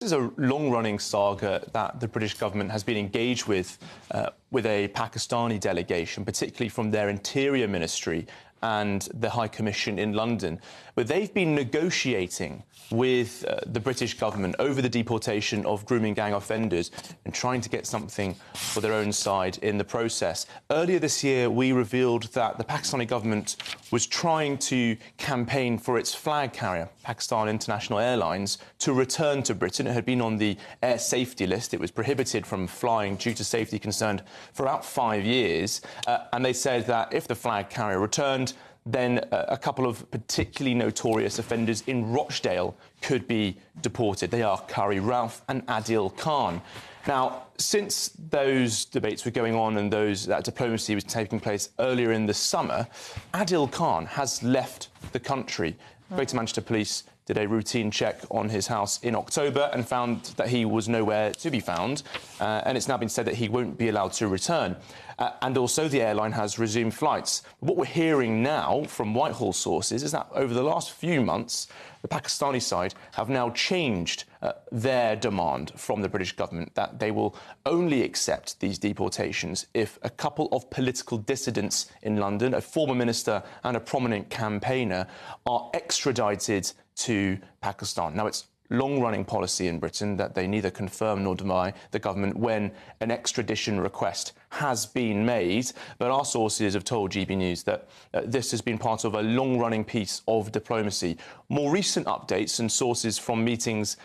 is a long-running saga that the British government has been engaged with a Pakistani delegation, particularly from their Interior Ministry and the High Commission in London. But they've been negotiating with the British government over the deportation of grooming gang offenders and trying to get something for their own side in the process. Earlier this year, we revealed that the Pakistani government was trying to campaign for its flag carrier, Pakistan International Airlines, to return to Britain. It had been on the air safety list. It was prohibited from flying due to safety concerns for about 5 years. And they said that if the flag carrier returned, then a couple of particularly notorious offenders in Rochdale could be deported. They are Curry Ralph and Adil Khan. Now, since those debates were going on and that diplomacy was taking place earlier in the summer, Adil Khan has left the country. Greater Manchester Police did a routine check on his house in October and found that he was nowhere to be found. And it's now been said that he won't be allowed to return. And also the airline has resumed flights. What we're hearing now from Whitehall sources is that over the last few months, the Pakistani side have now changed their demand from the British government that they will only accept these deportations if a couple of political dissidents in London, a former minister and a prominent campaigner, are extradited to Pakistan. Now, it's long-running policy in Britain that they neither confirm nor deny the government when an extradition request has been made. But our sources have told GB News that this has been part of a long-running piece of diplomacy. More recent updates and sources from meetings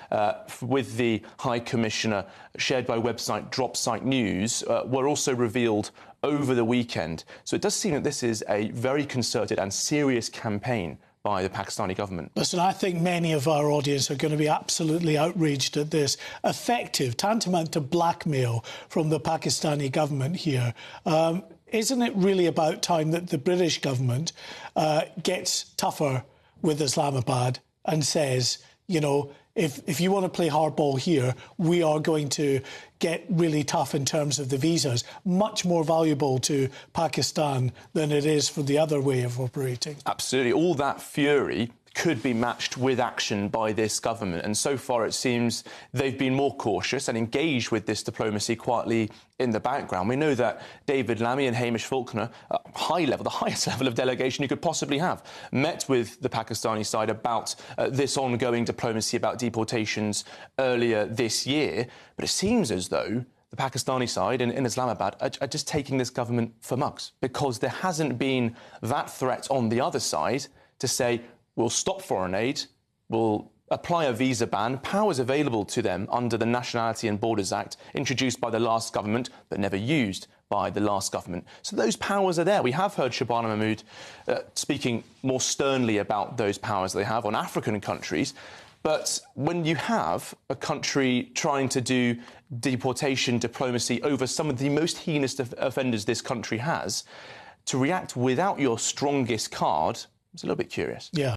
with the High Commissioner shared by website Dropsite News were also revealed over the weekend. So it does seem that this is a very concerted and serious campaign by the Pakistani government. Listen, I think many of our audience are going to be absolutely outraged at this. Effective, tantamount to blackmail from the Pakistani government here. Isn't it really about time that the British government gets tougher with Islamabad and says, you know, if you want to play hardball here, we are going to get really tough in terms of the visas, much more valuable to Pakistan than it is for the other way of operating. Absolutely. All that fury could be matched with action by this government. And so far, it seems they've been more cautious and engaged with this diplomacy quietly in the background. We know that David Lammy and Hamish Faulkner, high level, the highest level of delegation you could possibly have, met with the Pakistani side about this ongoing diplomacy about deportations earlier this year. But it seems as though the Pakistani side in Islamabad are just taking this government for mugs, because there hasn't been that threat on the other side to say, we'll stop foreign aid, we'll apply a visa ban, powers available to them under the Nationality and Borders Act, introduced by the last government, but never used by the last government. So those powers are there. We have heard Shabana Mahmood speaking more sternly about those powers they have on African countries. But when you have a country trying to do deportation diplomacy over some of the most heinous offenders this country has, to react without your strongest card is a little bit curious. Yeah.